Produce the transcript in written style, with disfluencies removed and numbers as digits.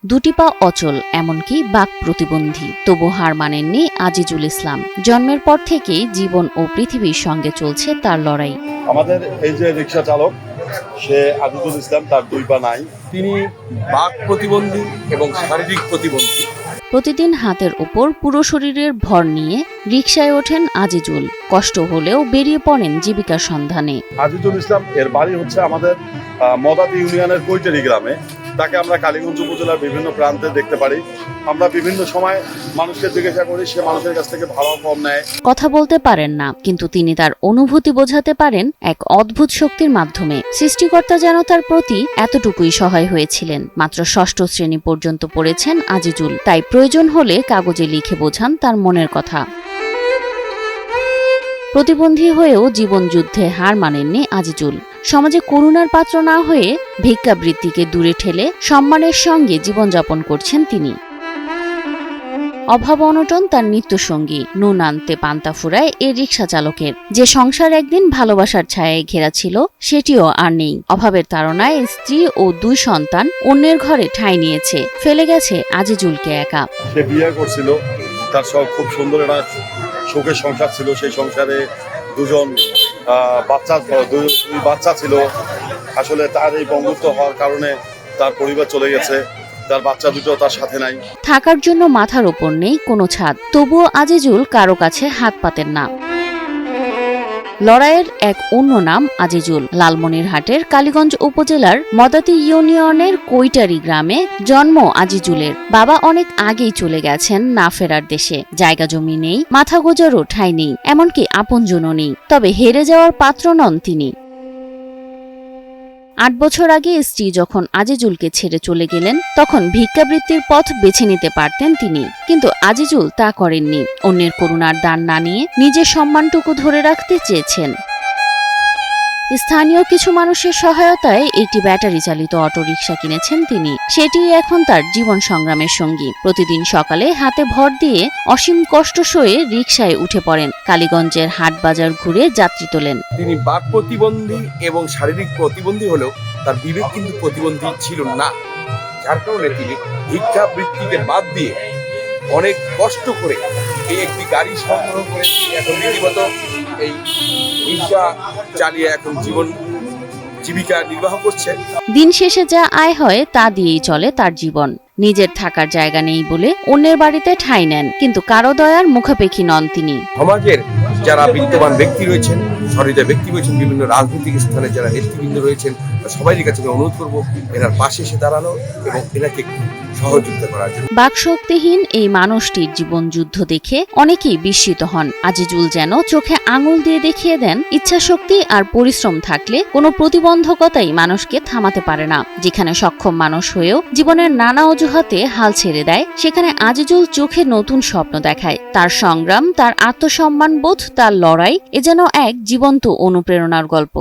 দুটি পা অচল, এমনকি বাক প্রতিবন্ধী, তবু হার মানেননি আজিজুল ইসলাম। জন্মের পর থেকেই জীবন ও পৃথিবীর সঙ্গে চলছে তার লড়াই। আমাদের এই যে রিক্সা চালক, সে আজিজুল ইসলাম, তার দুই পা নাই। তিনি বাক প্রতিবন্ধী এবং শারীরিক প্রতিবন্ধী। প্রতিদিন হাতের উপর পুরো শরীরের ভর নিয়ে রিকশায় ওঠেন আজিজুল। কষ্ট হলেও বেরিয়ে পড়েন জীবিকার সন্ধানে। আজিজুল ইসলাম এর বাড়ি হচ্ছে আমাদের মদাত ইউনিয়নের কৈটেরি গ্রামে। তাকে আমরা কালীগঞ্জ উপজেলার বিভিন্ন প্রান্তে দেখতে পারি। আমরা বিভিন্ন সময় মানুষকে জিজ্ঞাসা করি, সে মানুষের কাছ থেকে ভাড়া কম নেয়। কথা বলতে পারেন না, কিন্তু তিনি তার অনুভূতি বোঝাতে পারেন এক অদ্ভুত শক্তির মাধ্যমে। সৃষ্টিকর্তা যেন তার প্রতি এতটুকুই সহায় হয়েছিলেন। মাত্র ষষ্ঠ শ্রেণী পর্যন্ত পড়েছেন আজিজুল, তাই প্রয়োজন হলে কাগজে লিখে বোঝান তার মনের কথা। প্রতিবন্ধী হয়েও জীবন যুদ্ধে হার মানেননি আজিজুল। সমাজে করুণার পাত্র না হয়ে ভিক্ষাবৃত্তিকে দূরে ঠেলে সম্মানের সঙ্গে জীবনযাপন করছেন তিনি। অভাব অনটন তার নিত্যসঙ্গী। নুন আনতে পান্তা ফুরায় এই রিকশা চালকের। যে সংসার একদিন ভালোবাসার ছায়ায় ঘেরা ছিল, সেটিও আর নেই। অভাবের তাড়নায় স্ত্রী ও দুই সন্তান অন্যের ঘরে ঠাঁই নিয়েছে, ফেলে গেছে আজিজুলকে একা। সে বিয়ে করছিল, তার সব খুব সুন্দর একটা সুখের সংসার ছিল। সেই সংসারে দুই বাচ্চা ছিল। আসলে তার এই বন্ধুত্ব হওয়ার কারণে তার পরিবার চলে গেছে, তার বাচ্চা দুটো তার সাথে নাই। থাকার জন্য মাথার ওপর নেই কোনো ছাদ, তবুও আজিজুল কারো কাছে হাত পাতেন না। লড়াইয়ের এক অন্য নাম আজিজুল। লালমনিরহাটের কালীগঞ্জ উপজেলার মদাতি ইউনিয়নের কৈটারি গ্রামে জন্ম আজিজুলের। বাবা অনেক আগেই চলে গেছেন না ফেরার দেশে। জায়গা জমি নেই, মাথা গোজারও ঠাঁই নেই, এমনকি আপনজনও নেই। তবে হেরে যাওয়ার পাত্র নন তিনি। ৮ বছর আগে স্ত্রী যখন আজিজুলকে ছেড়ে চলে গেলেন, তখন ভিক্ষাবৃত্তির পথ বেছে নিতে পারতেন তিনি, কিন্তু আজিজুল তা করেননি। অন্যের করুণার দান না নিয়ে নিজের সম্মানটুকু ধরে রাখতে চেয়েছেন। স্থানীয় কিছু মানুষের সহায়তায় একটি ব্যাটারি চালিত অটোরিকশা কিনেছেন তিনি। সেটি এখন তার জীবন সংগ্রামের সঙ্গী। প্রতিদিন সকালে হাতে ভর দিয়ে অসীম কষ্ট সয়ে রিকশায় উঠে পড়েন। কালীগঞ্জের হাট বাজার ঘুরে যাত্রী তোলেন। তিনি বাক প্রতিবন্ধী এবং শারীরিক প্রতিবন্ধী হলেও তার বিবেক কিন্তু প্রতিবন্ধী ছিল না, যার কারণে তিনি ভিক্ষাবৃত্তিকে বাদ দিয়ে অনেক কষ্ট করে এই একটি গাড়ি সংগ্রহ করে এখন রীতিমতো এই রিকশা চালিয়ে এখন জীবিকা নির্বাহ করছে। দিন শেষে যা আয় হয় তা দিয়েই চলে তার জীবন। নিজের থাকার জায়গা নেই বলে অন্যের বাড়িতে ঠাঁই নেন, কিন্তু কারো দয়ার মুখাপেক্ষী নন তিনি। সমাজের যারা বিদ্যমান ব্যক্তি রয়েছেন, সহৃদয় ব্যক্তি রয়েছেন, বিভিন্ন রাজনৈতিক স্থানে যারা নেতৃবৃন্দ রয়েছেন, সবাই কাছে অনুরোধ করবো এনার পাশে এসে দাঁড়ানো এবং এনাকে সহযোগিতা করার জন্য। বাকশক্তিহীন এই মানুষটির জীবন যুদ্ধ দেখে অনেকেই বিস্মিত হন। আজিজুল যেন চোখে আঙুল দিয়ে দেখিয়ে দেন, ইচ্ছাশক্তি আর পরিশ্রম থাকলে কোনো প্রতিবন্ধকতাই মানুষকে থামাতে পারে না। যেখানে সক্ষম মানুষ হয়েও জীবনের নানা অজুহাতে হাল ছেড়ে দেয়, সেখানে আজিজুল চোখে নতুন স্বপ্ন দেখায়। তার সংগ্রাম, তার আত্মসম্মানবোধ, তার লড়াই, এ যেন এক জীবন্ত অনুপ্রেরণার গল্প।